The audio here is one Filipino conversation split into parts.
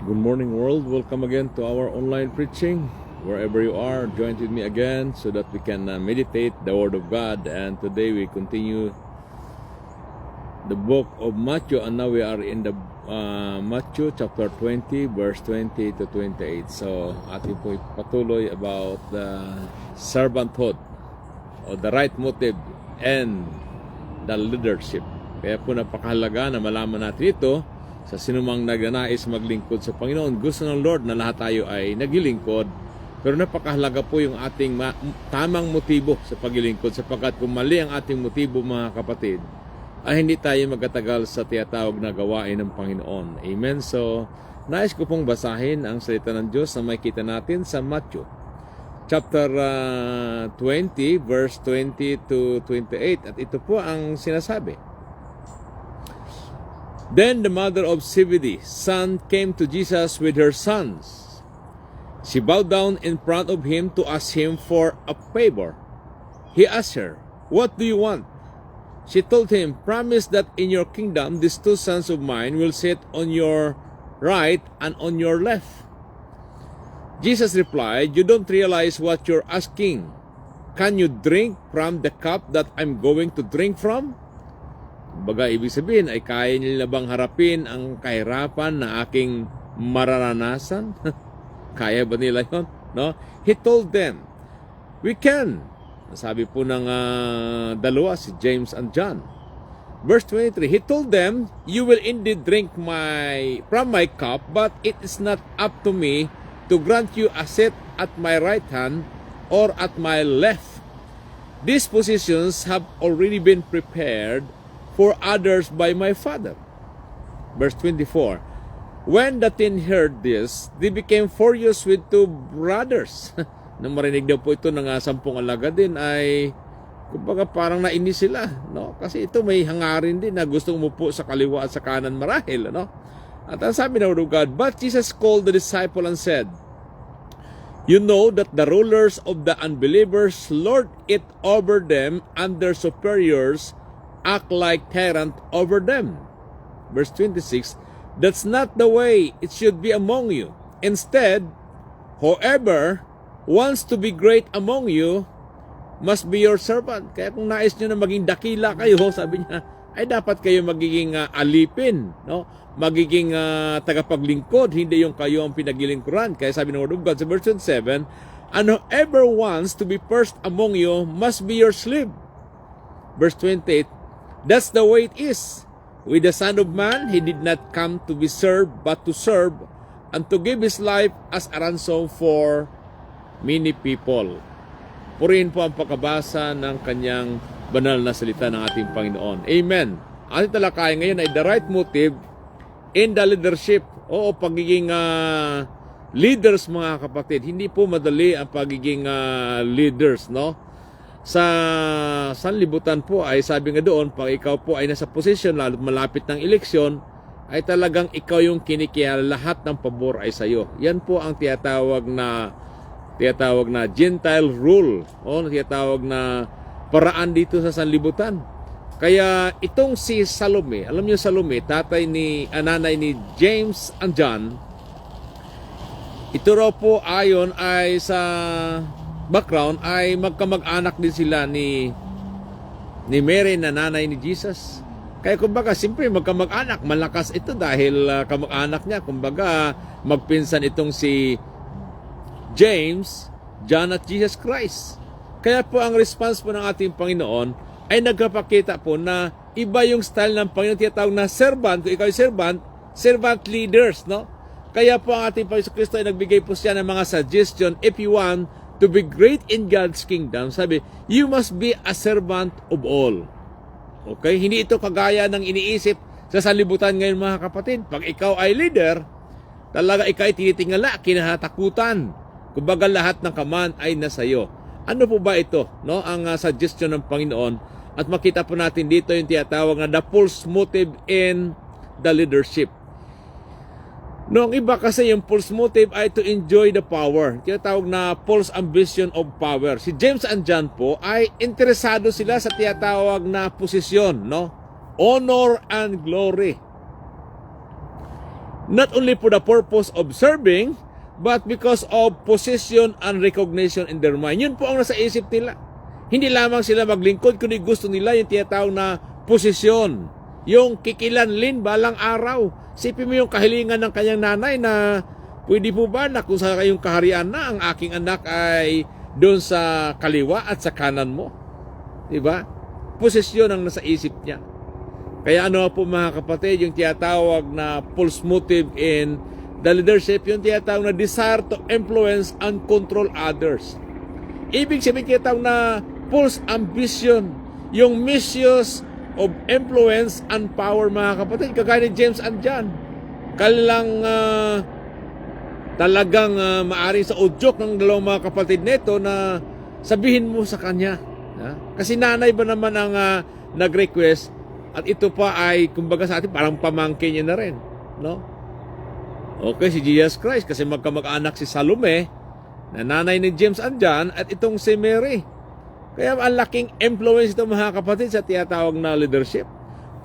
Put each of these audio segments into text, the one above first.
Good morning, world. Welcome again to our online preaching. Wherever you are, join with me again so that we can meditate the Word of God. And today we continue the book of Matthew, and now we are in the Matthew chapter 20, verse 20 to 28. So, ating po patuloy about the servanthood or the right motive and the leadership. Kaya po napakahalaga na malaman natin ito sa sinumang nagnanais maglingkod sa Panginoon. Gusto ng Lord na lahat tayo ay naglilingkod, pero napakahalaga po yung ating tamang motibo sa paglilingkod, sapagkat kung mali ang ating motibo, mga kapatid, ay hindi tayo magtatagal sa tinatawag na gawain ng Panginoon. Amen? So, nais ko pong basahin ang salita ng Diyos na makita natin sa Matthew chapter 20, verse 20 to 28. At ito po ang sinasabi. Then the mother of Zebedee's son came to Jesus with her sons. She bowed down in front of him to ask him for a favor. He asked her, "What do you want?" She told him, "Promise that in your kingdom these two sons of mine will sit on your right and on your left." Jesus replied, "You don't realize what you're asking. Can you drink from the cup that I'm going to drink from?" Baga, ibig sabihin ay kaya nila bang harapin ang kahirapan na aking mararanasan? Kaya ba nila yun? No? He told them, "We can." Sabi po ng dalawa, si James and John. Verse 23, He told them, "You will indeed drink from my cup, but it is not up to me to grant you a seat at my right hand or at my left. These positions have already been prepared for others by my Father." Verse 24, When the 10 heard this, they became furious with two brothers. Nang marinig daw po ito ng 10 alagad din ay, kumbaga parang nainis sila, no? Kasi ito may hangarin din na gustong umupo sa kaliwa at sa kanan marahil, no? At ang sabi ng Word of God, But Jesus called the disciple and said, "You know that the rulers of the unbelievers lord it over them, and their superiors act like tyrant over them." Verse 26, That's not the way it should be among you. Instead, whoever wants to be great among you must be your servant. Kaya kung nais nyo na maging dakila kayo, sabi niya, ay dapat kayo magiging alipin, no? Magiging tagapaglingkod, hindi yung kayo ang pinaglilingkuran. Kaya sabi ng Word of God sa verse 7, "And whoever wants to be first among you must be your slave." Verse 28, That's the way it is with the Son of Man. He did not come to be served, but to serve, and to give His life as a ransom for many people. Purihin po ang pagkabasa ng kanyang banal na salita ng ating Panginoon. Amen. Ating talakayan ngayon ay the right motive in the leadership. O pagiging leaders, mga kapatid. Hindi po madali ang pagiging leaders, no? Sa sanlibutan po ay sabi nga doon, pag ikaw po ay nasa posisyon, lalo malapit ng eleksyon, ay talagang ikaw yung kinikiyala, lahat ng pabor ay sa iyo. Yan po ang tinatawag na Gentile rule, o tinatawag na paraan dito sa sanlibutan. Kaya itong si Salome, alam niyo Salome, nanay ni James and John, ito raw po ayon ay sa background ay magkamag-anak din sila ni Mary na nanay ni Jesus. Kaya kumbaga, siyempre magkamag-anak, malakas ito dahil kamag-anak niya. Kumbaga, magpinsan itong si James, John at Jesus Christ. Kaya po ang response po ng ating Panginoon ay nagpapakita po na iba yung style ng Panginoon, tinatawag na servant. Kung ikaw ay servant leaders, no? Kaya po ang ating Panginoon Kristo ay nagbigay po siya ng mga suggestion. If you want to be great in God's kingdom, sabi, you must be a servant of all. Okay? Hindi ito kagaya ng iniisip sa sanlibutan ngayon, mga kapatid. Pag ikaw ay leader, talaga ikaw ay tinitingala, kinahatakutan. Kumbaga lahat ng command ay nasa iyo. Ano po ba ito? No? Ang suggestion ng Panginoon. At makita po natin dito yung tinatawag na the false motive in the leadership. Noong iba kasi yung false motive ay to enjoy the power. Tinatawag na false ambition of power. Si James and John po ay interesado sila sa tinatawag na posisyon, no? Honor and glory. Not only for the purpose of serving, but because of position and recognition in their mind. Yun po ang nasa isip nila. Hindi lamang sila maglingkod, kundi gusto nila yung tinatawag na posisyon. Yung kikilanlin balang araw. Sipin mo yung kahilingan ng kanyang nanay na pwede po ba na kung sa kayong kaharian na ang aking anak ay doon sa kaliwa at sa kanan mo? Diba? Posisyon ang nasa isip niya. Kaya ano po mga kapatid, yung tinatawag na false motive in the leadership, yung tinatawag na desire to influence and control others. Ibig sabihin tinatawag na false ambition, yung misuse of influence and power mga kapatid. Kagaya ni James and John. Kailang talagang maaring sa udyok ng dalawang mga kapatid nito na sabihin mo sa kanya. Kasi nanay ba naman ang nag-request at ito pa ay kumbaga sa atin parang pamangkin niya na rin. No? Okay, si Jesus Christ kasi magkamag-anak si Salome na nanay ni James and John at itong si Mary. Kaya ang laking influence ito mga kapatid sa tinatawag na leadership.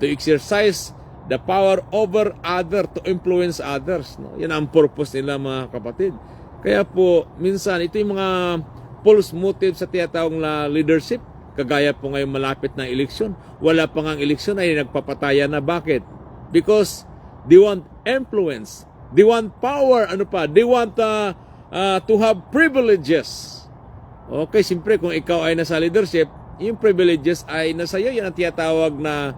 To exercise the power over other, to influence others. No? Yan ang purpose nila mga kapatid. Kaya po, minsan, ito yung mga false motive sa tinatawag na leadership. Kagaya po ngayon malapit na eleksyon. Wala pa nga eleksyon ay nagpapataya na. Bakit? Because they want influence. They want power. Ano pa? They want to have privileges. Okay, siyempre kung ikaw ay nasa leadership, yung privileges ay nasa iyo. Yan ang tinatawag na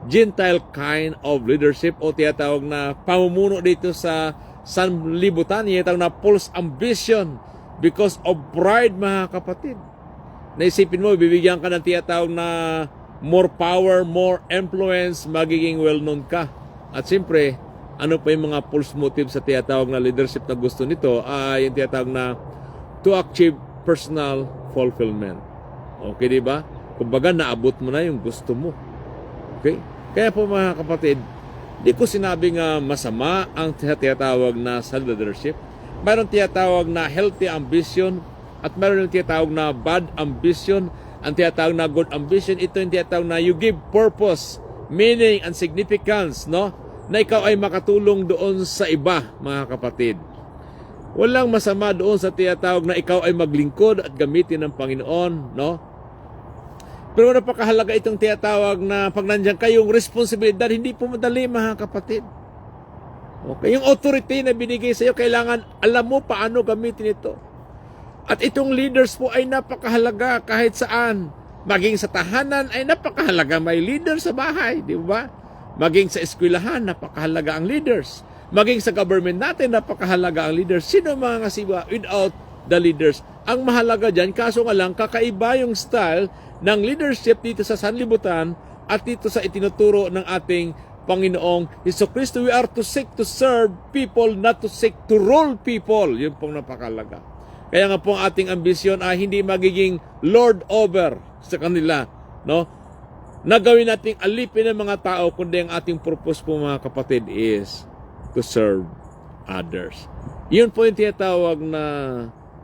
Gentile kind of leadership o tinatawag na pamumuno dito sa sanlibutan. Yung tinatawag na false ambition because of pride mga kapatid. Naisipin mo, bibigyan ka ng tinatawag na more power, more influence, magiging well-known ka. At siyempre, ano pa yung mga false motive sa tinatawag na leadership na gusto nito ay yung tinatawag na to achieve personal fulfillment. Okay, di ba? Kumbaga, naabot mo na yung gusto mo. Okay? Kaya po mga kapatid, di ko sinabing masama ang tinatawag na sa leadership. Mayroon tinatawag na healthy ambition at mayroon yung tinatawag na bad ambition. Ang tinatawag na good ambition, ito yung tinatawag na you give purpose, meaning and significance, no? Na ikaw ay makatulong doon sa iba, mga kapatid. Walang masama doon sa tinatawag na ikaw ay maglingkod at gamitin ng Panginoon, no? Pero napakahalaga itong tinatawag na pag nandiyan kayong responsibilidad, hindi po madali, mga kapatid. Okay, yung authority na binigay sa iyo, kailangan alam mo paano gamitin ito. At itong leaders po ay napakahalaga kahit saan. Maging sa tahanan ay napakahalaga. May leader sa bahay, di ba? Maging sa eskwelahan, napakahalaga ang leaders. Maging sa government natin, napakahalaga ang leaders. Sino mga ngasiwa without the leaders? Ang mahalaga dyan, kaso nga lang, kakaiba yung style ng leadership dito sa sanlibutan at dito sa itinuturo ng ating Panginoong Hesukristo. We are to seek to serve people, not to seek to rule people. Yun pong napakahalaga. Kaya nga po ang ating ambisyon ay hindi magiging lord over sa kanila, no? Nagawin nating alipin ng mga tao, kundi ang ating purpose po mga kapatid is to serve others. Yun po yung tinatawag na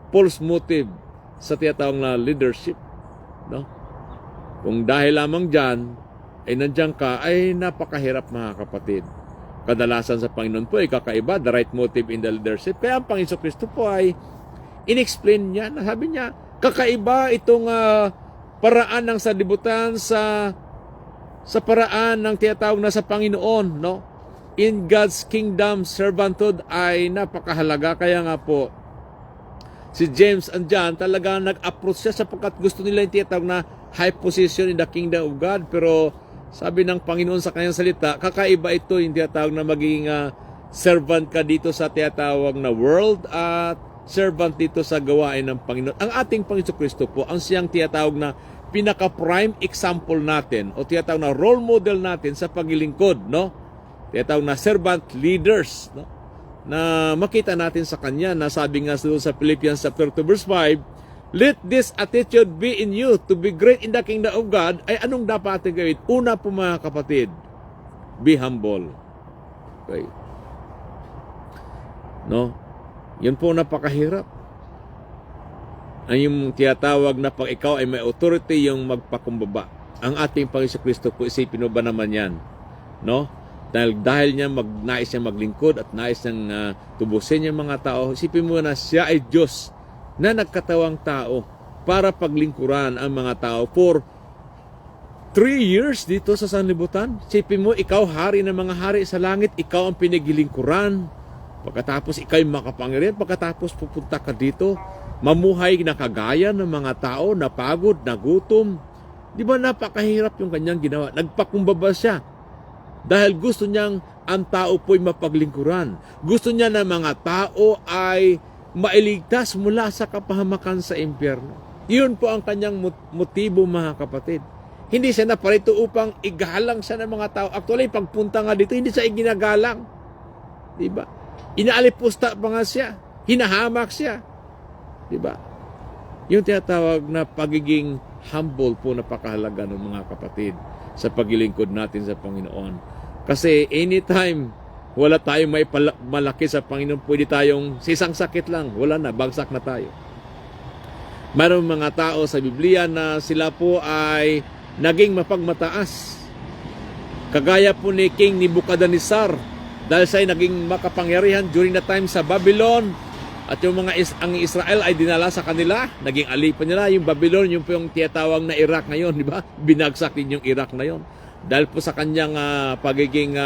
false motive sa tinatawag na leadership, no? Kung dahil lamang dyan, ay nandiyan ka, ay napakahirap mga kapatid. Kadalasan sa Panginoon po ay kakaiba, the right motive in the leadership. Kaya ang Panginoon Kristo po ay in-explain niya, sabi niya, kakaiba itong paraan ng sanlibutan sa paraan ng tinatawag na sa Panginoon, no? In God's kingdom, servanthood ay napakahalaga. Kaya nga po, si James and John talagang nag-approach siya sapagkat gusto nila yung tinatawag na high position in the kingdom of God. Pero sabi ng Panginoon sa kanyang salita, kakaiba ito yung tinatawag na magiging servant ka dito sa tinatawag na world at servant dito sa gawain ng Panginoon. Ang ating Panginoon Kristo po, ang siyang tinatawag na pinaka-prime example natin o tinatawag na role model natin sa paglilingkod, no? Tinatawag na servant leaders, no? Na makita natin sa kanya na sabi nga sa Philippians chapter 2 verse 5, let this attitude be in you to be great in the kingdom of God. Ay anong dapat natin gawin? Una po mga kapatid, be humble. Okay. No? Yun po napakahirap. Ang yung tinatawag na pag ikaw ay may authority yung magpakumbaba. Ang ating Panginoon Kristo po, isipin mo ba naman yan? No? Dahil niya nais niya maglingkod at nais niyang tubusin yung mga tao, isipin mo na siya ay Diyos na nagkatawang tao para paglingkuran ang mga tao for 3 years dito sa sanlibutan. Isipin mo, ikaw hari ng mga hari sa langit, ikaw ang pinaglingkuran. Pagkatapos ikaw ay makapangyarihan, pagkatapos pupunta ka dito, mamuhay na kagaya ng mga tao, napagod, nagutom. Di ba napakahirap yung kanyang ginawa? Nagpakumbaba siya. Dahil gusto niyang ang tao po'y mapaglingkuran. Gusto niya na mga tao ay mailigtas mula sa kapahamakan sa impyerno. Yun po ang kanyang motibo, mga kapatid. Hindi siya naparito upang igalang siya ng mga tao. Actually, pagpunta nga dito, hindi siya iginagalang. Diba? Inaalipusta pa nga siya. Hinahamak siya. Diba? Yung tinatawag na pagiging humble po, napakahalaga ng mga kapatid sa paglilingkod natin sa Panginoon. Kasi anytime wala tayong may malaki sa Panginoon, pwede tayong sa isang sakit lang, wala na, bagsak na tayo. Mayroong mga tao sa Biblia na sila po ay naging mapagmataas. Kagaya po ni King Nebuchadnezzar, dahil siya ay naging makapangyarihan during the time sa Babylon, at yung mga ang Israel ay dinala sa kanila, naging alipan nila. Yung Babylon, yung po yung tiyatawag na Iraq ngayon, di ba? Binagsak din yung Iraq na yon. Dahil po sa kanyang pagiging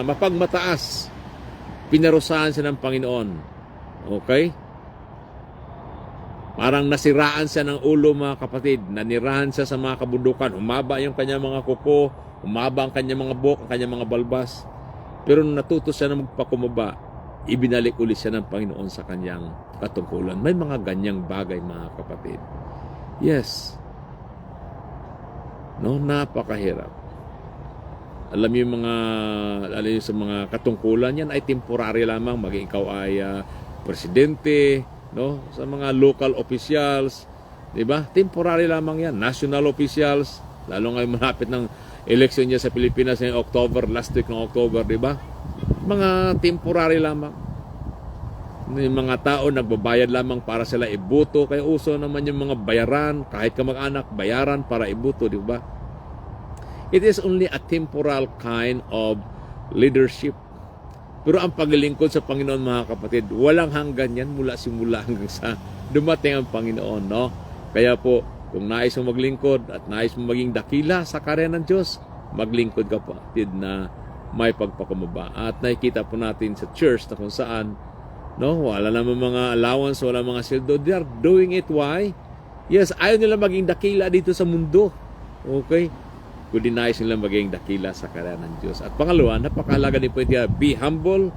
mapagmataas, pinarusahan siya ng Panginoon. Okay? Parang nasiraan siya ng ulo, mga kapatid. Nanirahan siya sa mga kabundukan. Humaba yung kanyang mga kuko, humaba ang kanyang mga buhok, ang kanyang mga balbas. Pero nung natuto siya na magpakumaba, ibinalik ulit siya ng Panginoon sa kanyang katungkulan. May mga ganyang bagay, mga kapatid. Yes. No, napakahirap. Alam niyo sa mga katungkulan, yan ay temporary lamang. Maging ikaw ay presidente, no, sa mga local officials, 'di ba? Temporary lamang 'yan. National officials, lalo ngayon malapit ng election niya sa Pilipinas ngayong October, last week ng October, 'di ba? Mga temporary lamang. Yung mga tao nagbabayad lamang para sila iboto, kaya uso naman yung mga bayaran, kahit kamag-anak, bayaran para iboto, 'di ba? It is only a temporal kind of leadership. Pero ang paglilingkod sa Panginoon, mga kapatid, walang hanggan yan mula simula hanggang sa dumating ang Panginoon, no? Kaya po, kung nais mo maglingkod at nais mo maging dakila sa karya ng Diyos, maglingkod ka, kapatid, na may pagpakumaba. At nakikita po natin sa church na kung saan, no, wala naman mga allowance, wala mga sildo. They are doing it. Why? Yes, ayaw nila maging dakila dito sa mundo. Okay? Kundi nais nila maging dakila sa karya ng Diyos. At pangalawa, napakahalaga din po ito, be humble,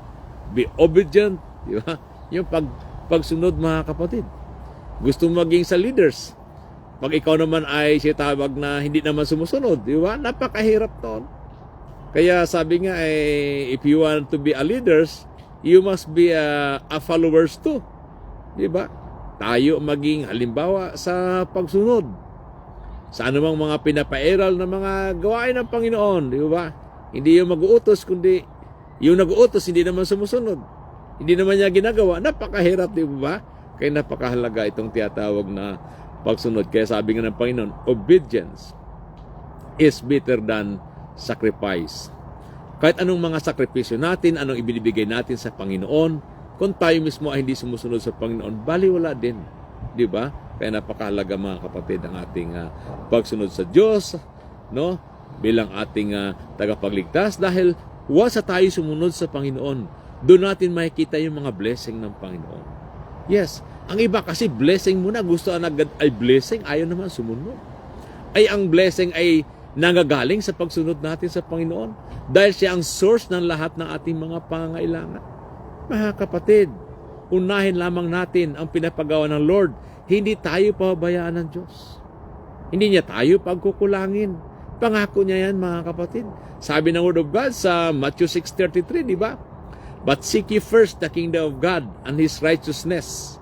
be obedient, di ba? Yung pagsunod, mga kapatid. Gusto maging sa leaders. Pag ikaw naman ay sitawag na hindi naman sumusunod, di ba? Napakahirap noon. Kaya sabi nga, if you want to be a leaders, you must be a followers too. Di ba? Tayo maging halimbawa sa pagsunod sa anumang mga pinapairal na mga gawain ng Panginoon, di ba? Hindi yung mag-uutos, kundi yung nag-uutos, hindi naman sumusunod. Hindi naman niya ginagawa. Napakahirap, di ba? Kaya napakahalaga itong tiyatawag na pagsunod. Kaya sabi nga ng Panginoon, obedience is better than sacrifice. Kahit anong mga sakripisyo natin, anong ibinibigay natin sa Panginoon, kung tayo mismo ay hindi sumusunod sa Panginoon, baliwala din. Di ba? Kaya napakahalaga, mga kapatid, ang ating pagsunod sa Diyos, no, bilang ating tagapagligtas, dahil once tayo sumunod sa Panginoon, doon natin makikita yung mga blessing ng Panginoon. Yes, ang iba kasi blessing muna, gusto agad ay blessing, ayaw naman sumunod. Ay ang blessing ay nangagaling sa pagsunod natin sa Panginoon, dahil siya ang source ng lahat ng ating mga pangailangan. Mga kapatid, unahin lamang natin ang pinapagawa ng Lord. Hindi tayo pababayaan ng Diyos. Hindi niya tayo pagkukulangin. Pangako niya yan, mga kapatid. Sabi ng Word of God sa Matthew 6:33, di ba? But seek ye first the kingdom of God and His righteousness,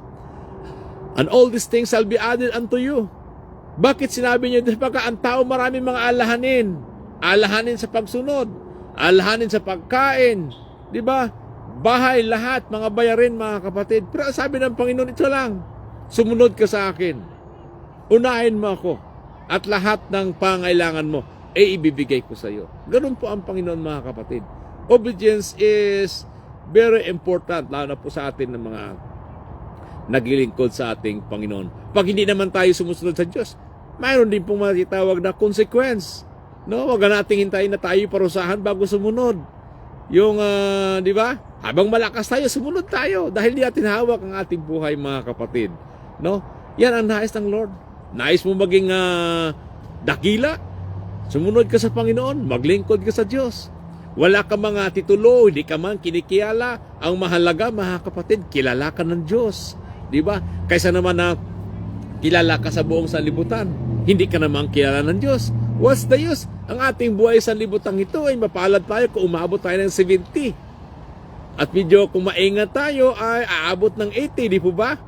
and all these things shall be added unto you. Bakit sinabi niya, pagka ang tao maraming mga alahanin. Alahanin sa pagsunod. Alahanin sa pagkain. Di ba? Bahay, lahat, mga bayarin, mga kapatid. Pero sabi ng Panginoon, ito lang. Sumunod ka sa akin. Unahin mo ako. At lahat ng pangailangan mo, ibibigay ko sa iyo. Ganun po ang Panginoon, mga kapatid. Obedience is very important, lalo na po sa atin ng mga naglilingkod sa ating Panginoon. Pag hindi naman tayo sumusunod sa Diyos, mayroon din pong matitawag na consequence. No, wag nating hintayin na tayo parusahan bago sumunod. Yung, di ba? Habang malakas tayo, sumunod tayo dahil di natin hawak ang ating buhay, mga kapatid. No? Yan ang nais ng Lord. Nais mo maging dakila? Sumunod ka sa Panginoon, maglingkod ka sa Diyos. Wala ka mga titulo, hindi ka man kinikilala. Ang mahalaga, mga kapatid, kilala ka ng Diyos. Di ba? Kaysa naman na kilala ka sa buong sanlibutan, hindi ka naman kilala ng Diyos. What's the use? Ang ating buhay sa sanlibutan ito ay mapalad tayo kung umabot tayo ng 70. At medyo kung maingat tayo ay aabot ng 80, di po ba?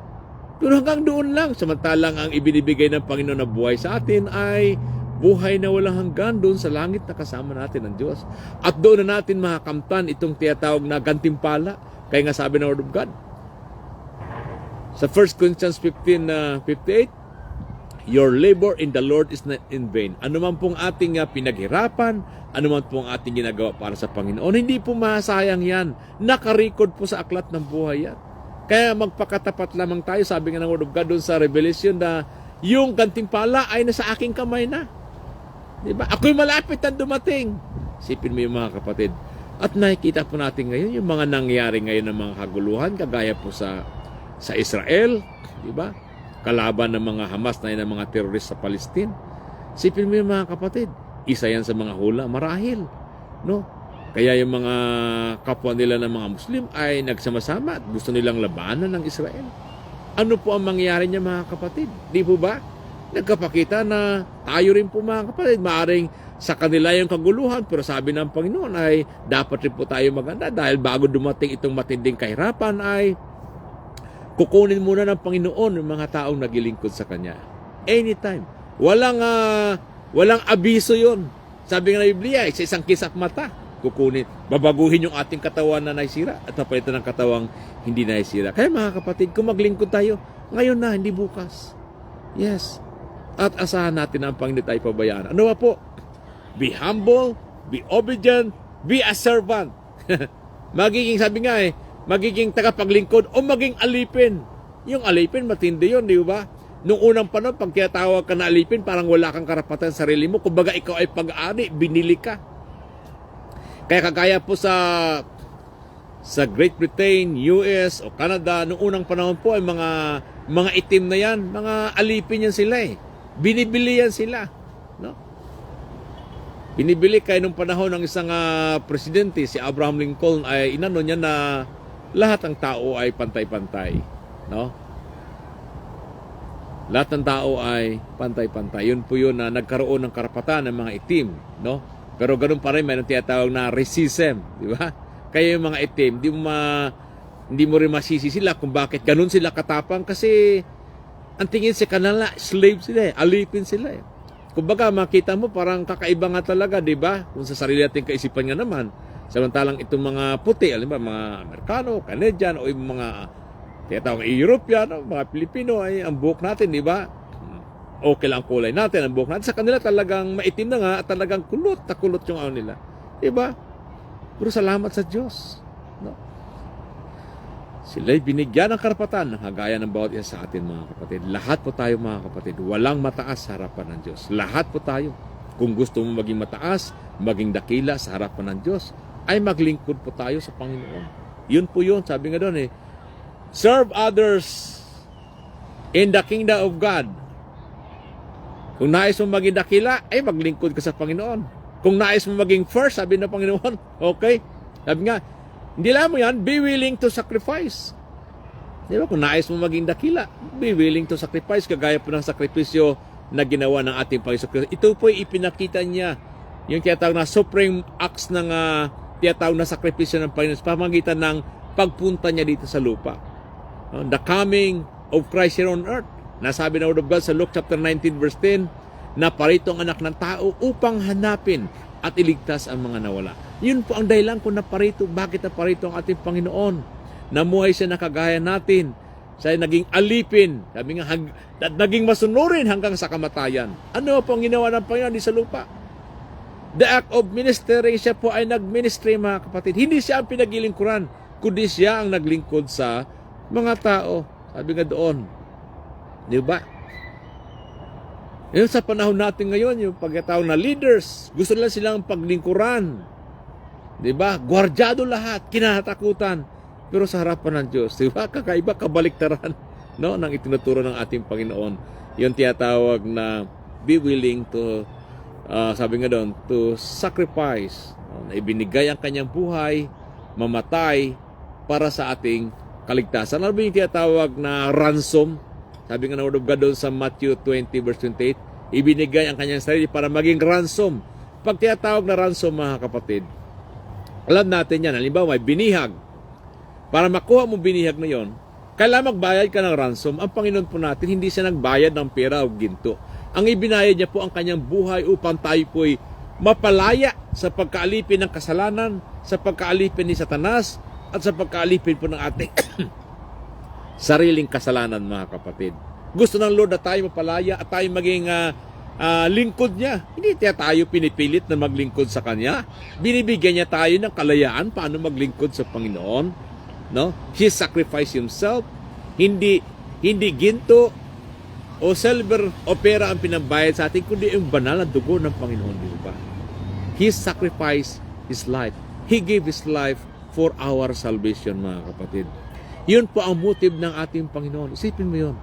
Pero hanggang doon lang. Samantalang ang ibinibigay ng Panginoon na buhay sa atin ay buhay na walang hanggan doon sa langit na kasama natin ng Diyos. At doon na natin makakamtan itong tinatawag na gantimpala. Kaya nga sabi ng Word of God, sa 1 Corinthians 15:58, your labor in the Lord is not in vain. Ano man pong ating pinaghirapan, ano man pong ating ginagawa para sa Panginoon, hindi po masayang yan. Nakarecord po sa aklat ng buhay yan. Kaya magpakatapat lamang tayo, sabi nga ng Word of God doon sa Revelation, na yung gantimpala ay nasa aking kamay na. Diba? Ako'y malapit na dumating. Sipin mo yung mga kapatid. At nakikita po natin ngayon yung mga nangyari ngayon ng mga kaguluhan, kagaya po sa Israel, diba? Kalaban ng mga Hamas na yun ng mga terorist sa Palestine. Sipin mo yung mga kapatid, isa yan sa mga hula marahil, no? Kaya yung mga kapwa nila ng mga Muslim ay nagsama-sama at gusto nilang labanan ng Israel. Ano po ang mangyayari niya, mga kapatid? Di po ba? Nagkapakita na tayo rin po, mga kapatid, maaring sa kanila yung kaguluhan, pero sabi ng Panginoon ay dapat rin po tayo maganda dahil bago dumating itong matinding kahirapan ay kukunin muna ng Panginoon yung mga taong nagilingkod sa Kanya. Anytime. Walang abiso yon. Sabi nga ng Biblia, sa isang kisap mata, kukunin. Babaguhin yung ating katawan na naisira at napalitan ng katawang hindi naisira. Kaya mga kapatid, kung maglingkod tayo, ngayon na, hindi bukas. Yes. At asahan natin na ang Panginoon tayo pabayaan. Ano ba po? Be humble, be obedient, be a servant. Magiging, sabi nga magiging tagapaglingkod o maging alipin. Yung alipin, matindi yun, di ba? Nung unang panahon, pag tinatawag ka na alipin, parang wala kang karapatan sa sarili mo. Kumbaga, ikaw ay pag-ari, binili ka. Kaya kagaya po sa Great Britain, US o Canada, nung unang panahon po ay mga itim na yan, mga alipin yan sila Binibili yan sila. No? Binibili kaya nung panahon ng isang presidente, si Abraham Lincoln, ay inano niya na lahat ng tao ay pantay-pantay. No? Lahat ng tao ay pantay-pantay. Yun po yun na nagkaroon ng karapatan ng mga itim. No? Pero ganun pa rin, mayroon tinatawag na racism. Di ba? Kaya yung mga itim, hindi mo rin masisi sila kung bakit ganun sila katapang kasi ang tingin sa kanila, slave sila alipin sila Kumbaga, makita mo parang kakaiba nga talaga, di ba? Kung sa sarili natin kaisipan nga naman, samantalang itong mga puti, alam ba, mga Amerikano, Canadian, o yung mga tinatawag European, mga Pilipino, ay ang buhok natin, di ba? Okay lang ang kulay natin, ang buhok natin. Sa kanila talagang maitim na nga at talagang kulot yung ano nila. Di ba? Pero salamat sa Diyos. No? Sila'y binigyan ng karapatan ng hagaya ng bawat isa sa atin, mga kapatid. Lahat po tayo, mga kapatid, walang mataas sa harapan ng Diyos. Lahat po tayo. Kung gusto mo maging mataas, maging dakila sa harapan ng Diyos, ay maglingkod po tayo sa Panginoon. Yun po yun. Sabi nga doon serve others in the kingdom of God. Kung nais mo maging dakila, ay maglingkod ka sa Panginoon. Kung nais mo maging first, sabi ng Panginoon, okay? Sabi nga, hindi lang mo yan, be willing to sacrifice. Di ba? Kung nais mo maging dakila, be willing to sacrifice, kagaya po ng sakripisyo na ginawa ng ating Panginoon. Ito po ipinakita niya, yung tinatawag na supreme acts ng tinatawag na sakripisyo ng Panginoon sa pamamagitan ng pagpunta niya dito sa lupa. The coming of Christ here on earth. Nasabi na Word of God sa Luke chapter 19 verse 10, na parito ang anak ng tao upang hanapin at iligtas ang mga nawala. Yun po ang dahilan kung naparito. Bakit naparito ang ating Panginoon? Namuhay siya na kagaya natin. Siya naging alipin. Sabi nga, naging masunurin hanggang sa kamatayan. Ano po ang ginawa ng Panginoon di sa lupa? The act of ministering, siya po ay nag-ministry, mga kapatid. Hindi siya ang pinagilingkuran, kundi siya ang naglingkod sa mga tao. Sabi nga doon, di ba? Yung sa panahon natin ngayon, yung pagkatawag na leaders, gusto nila silang paglingkuran. Di ba? Gwardyado lahat, kinatakutan. Pero sa harapan ng Diyos, di ba? Kakaiba, kabaliktaran, no, ng itinuturo ng ating Panginoon. Yung tinatawag na be willing to, sabi nga doon, to sacrifice. Na ibinigay ang kanyang buhay, mamatay para sa ating kaligtasan. Ano ba yung tinatawag na ransom? Sabi nga ng Word of God doon sa Matthew 20 verse 28, ibinigay ang kanyang sarili para maging ransom. Pag tinatawag na ransom, mga kapatid, alam natin yan. Halimbawa, may binihag. Para makuha mo binihag na yon, kailangan magbayad ka ng ransom. Ang Panginoon po natin, hindi siya nagbayad ng pera o ginto. Ang ibinayad niya po ang kanyang buhay upang tayo po'y mapalaya sa pagkaalipin ng kasalanan, sa pagkaalipin ni Satanas, at sa pagkaalipin po ng ating sariling kasalanan, mga kapatid. Gusto ng Lord na tayo mapalaya at tayo maging lingkod niya. Hindi tayo pinipilit na maglingkod sa Kanya. Binibigyan niya tayo ng kalayaan paano maglingkod sa Panginoon. No? He sacrificed Himself. Hindi ginto o silver o pera ang pinambayad sa atin, kundi yung banal na dugo ng Panginoon. Di ba? He sacrificed His life. He gave His life for our salvation, mga kapatid. Yun po ang motive ng ating Panginoon. Isipin mo yun.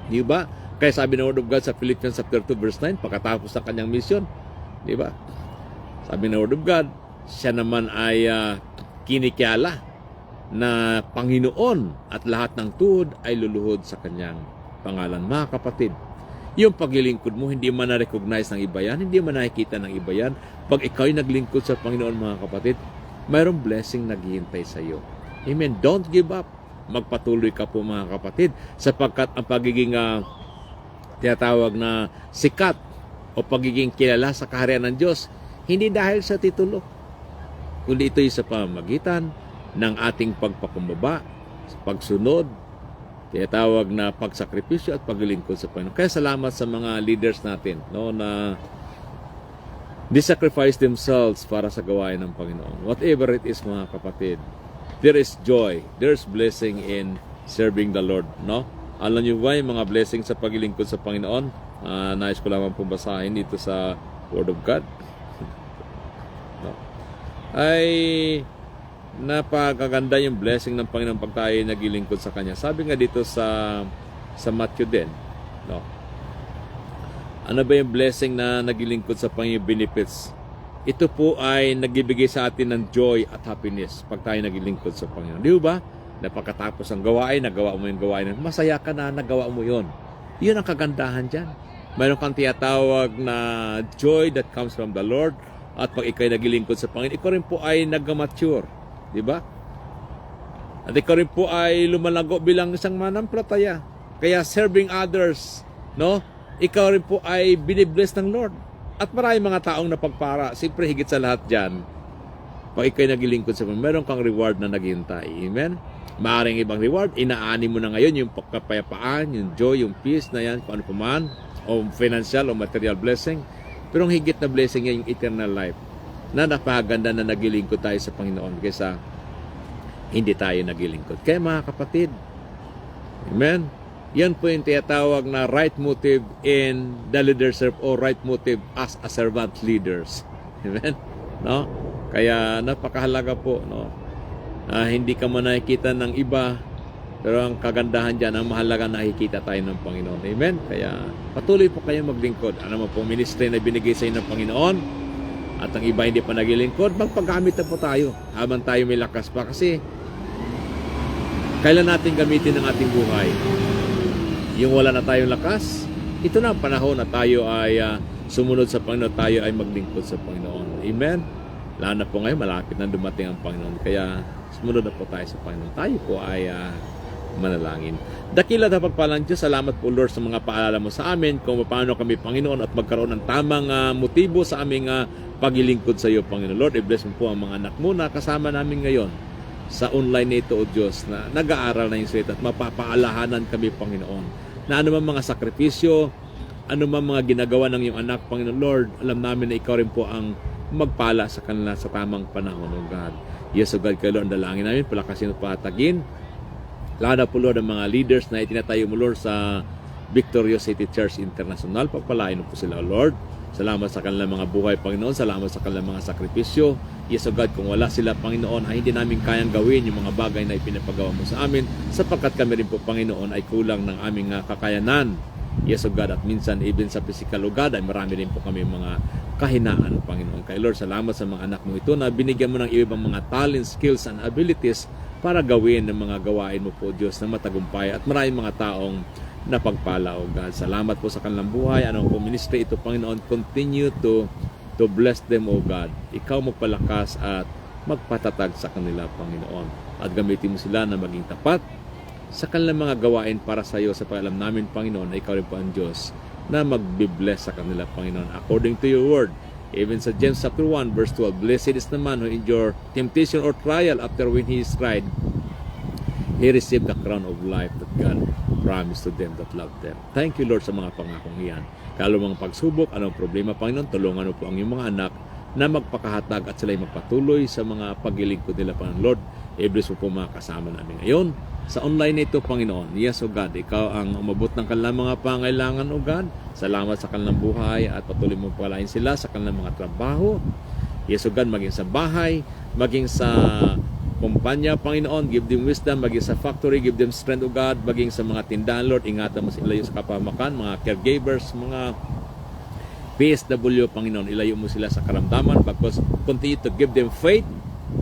Di ba? Kaya sabi ng Word of God sa Philippians chapter 2 verse 9, pagkatapos ng kanyang mission, di ba? Sabi ng Word of God, siya naman ay kinikiala na Panginoon at lahat ng tuhod ay luluhod sa kanyang pangalan. Mga kapatid, yung paglilingkod mo, hindi man na-recognize ng iba yan, hindi man nakikita ng iba yan. Pag ikaw ay naglingkod sa Panginoon, mga kapatid, mayroong blessing naghihintay sa iyo. Amen. Don't give up. Magpatuloy ka po, mga kapatid, sapagkat ang pagiging tinatawag na sikat o pagiging kilala sa kaharian ng Diyos, hindi dahil sa titulo, kundi ito'y sa pamamagitan ng ating pagpakumbaba, sa pagsunod, tinatawag na pagsakripisyo at paglilingkod sa Panginoon. Kaya salamat sa mga leaders natin, no, na they sacrifice themselves para sa gawain ng Panginoon. Whatever it is, mga kapatid, there is joy, there's blessing in serving the Lord, no? Alam niyo ba yung mga blessing sa paglilingkod sa Panginoon? Nais ko lamang pong basahin dito sa Word of God. No? Ay napakaganda yung blessing ng Panginoon pag tayo naglilingkod sa Kanya. Sabi nga dito sa Matthew din, no? Ano ba yung blessing na naglilingkod sa Panginoon, benefits? Ito po ay nagbibigay sa atin ng joy at happiness pag tayo naglilingkod sa Panginoon. Di ba? Na pagkatapos ng gawain, nagawa mo yung gawain, masaya ka na nagawa mo yon. Yun ang kagandahan dyan. Mayroon kang tiyatawag na joy that comes from the Lord. At pag ikaw ay naglilingkod sa Panginoon, ikaw rin po ay nag-mature. Di ba? At ikaw rin po ay lumalago bilang isang manampalataya. Kaya serving others, no? Ikaw rin po ay binibless ng Lord. At marami mga taong napagpara. Siyempre, higit sa lahat dyan, pag ikaw'y naglilingkod sa Panginoon, meron kang reward na naghihintay. Amen? Maaring ibang reward, inaani mo na ngayon yung kapayapaan, yung joy, yung peace na yan, kung ano pa man, o financial o material blessing. Pero ang higit na blessing yan, yung eternal life, na napakaganda na naglilingkod tayo sa Panginoon kaysa hindi tayo naglilingkod. Kaya mga kapatid, amen? Yan po yung tinatawag na right motive in the leadership or right motive as a servant leaders. Amen? No? Kaya napakahalaga po, no? Hindi ka man nakikita ng iba, pero ang kagandahan dyan, ang mahalaga nakikita tayo ng Panginoon. Amen? Kaya patuloy po kayo maglingkod. Ano mo po ministry na binigay sa inyo ng Panginoon at ang iba hindi pa naglilingkod, magpagamit na po tayo habang tayo may lakas pa. Kasi kailan natin gamitin ang ating buhay? Yung wala na tayong lakas, ito na ang panahon na tayo ay sumunod sa Panginoon, tayo ay maglingkod sa Panginoon. Amen? Lalo na po ngayon, malapit na dumating ang Panginoon. Kaya sumunod na po tayo sa Panginoon. Tayo po ay manalangin. Dakila na pagpalang Diyos, salamat po Lord sa mga paalala mo sa amin kung paano kami Panginoon at magkaroon ng tamang motibo sa aming paglilingkod sa iyo, Panginoon. Lord, i-bless mo po ang mga anak mo na kasama namin ngayon sa online nito, O Diyos, na nag-aaral na yung salita at mapapaalahanan kami, Panginoon, na anumang mga sakripisyo ano man mga ginagawa ng iyong anak, Panginoon Lord, alam namin na ikaw rin po ang magpala sa kanila sa tamang panahon, O God. Yes, O God, kayo Lord, ang dalangin namin, palakasin at patagin. Lalo na po Lord ang mga leaders na itinatayo mo Lord sa Victorious City Church International. Pagpalain mo po sila, O Lord. Salamat sa kanilang mga buhay, Panginoon. Salamat sa kanilang mga sakripisyo. Yes, O God, kung wala sila, Panginoon, ay hindi namin kayang gawin yung mga bagay na ipinapagawa mo sa amin sapagkat kami rin po, Panginoon, ay kulang ng aming kakayanan. Yes, O God, at minsan even sa physical, O God, ay marami rin po kami mga kahinaan, Panginoon. Kay Lord, salamat sa mga anak mo ito na binigyan mo ng ibang mga talents, skills, and abilities para gawin ng mga gawain mo po, Diyos, na matagumpay at maraming mga taong napagpala, O God. Salamat po sa kanilang buhay. Anong po ministry ito, Panginoon, continue to bless them, O God. Ikaw magpalakas at magpatatag sa kanila, Panginoon. At gamitin mo sila na maging tapat sa kanilang mga gawain para sa iyo. Sa pag-alam namin, Panginoon, na ikaw rin po ang Diyos na magbibless sa kanila, Panginoon. According to your word, even sa James chapter 1, verse 12, blessed is the man who endure temptation or trial after when he is tried, he received the crown of life that God promised to them that love them. Thank you, Lord, sa mga pangakong iyan. Kalo mga pagsubok, anong problema, Panginoon, tulungan mo po ang iyong mga anak na magpakahatag at sila'y magpatuloy sa mga paglilingkod nila, Panginoon. Lord, i-bless mo po mga kasama namin ngayon. Sa online na ito, Panginoon, yes, O God, ikaw ang umabot ng kanilang mga pangailangan, O God. Salamat sa kanilang buhay at patuloy mo palain sila sa kanilang mga trabaho. Yes, O God, maging sa bahay, maging sa kumpanya, Panginoon, give them wisdom, maging sa factory, give them strength, O God, maging sa mga tindahan, Lord, ingatan mo sila sa kapamakan, mga caregivers, mga PSW, Panginoon, ilayo mo sila sa karamdaman, because continue to give them faith,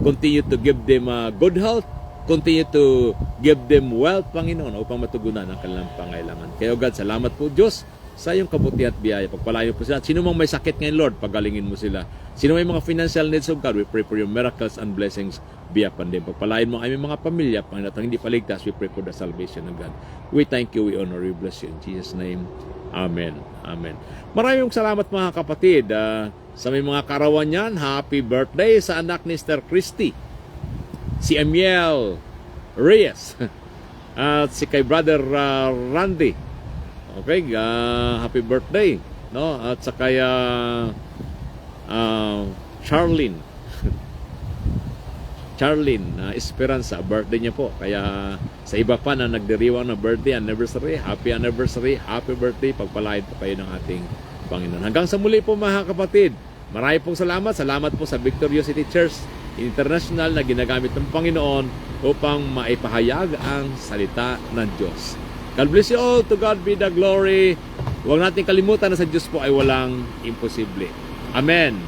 continue to give them good health, continue to give them wealth, Panginoon, upang matugunan ang kanilang pangailangan. Kaya, O God, salamat po, Diyos, sa iyong kabuti at biyaya. Pagpalain po sila. Sino mang may sakit ngayon, Lord, pagalingin mo sila. Sino may mga financial needs, of God, we pray for your miracles and blessings be upon them. Pagpalain mo ang aming mga pamilya, Panginoon, at hindi paligtas, we pray for the salvation of God. We thank you, we honor, we bless you. In Jesus' name, Amen. Amen. Maraming salamat mga kapatid. Sa may mga karawan yan, happy birthday sa anak ni Sister Christy, si Amiel Reyes, at si kay Brother Randy. Okay, happy birthday, no? At sa kaya Charlene Esperanza, birthday niya po. Kaya sa iba pa na nagdiriwang na birthday anniversary, happy birthday, pagpalain po kayo ng ating Panginoon. Hanggang sa muli po mga kapatid, marami pong salamat po sa Victorious City Church International na ginagamit ng Panginoon upang maipahayag ang salita ng Diyos. God bless you all. To God be the glory. Huwag natin kalimutan na sa Diyos po ay walang imposible. Amen.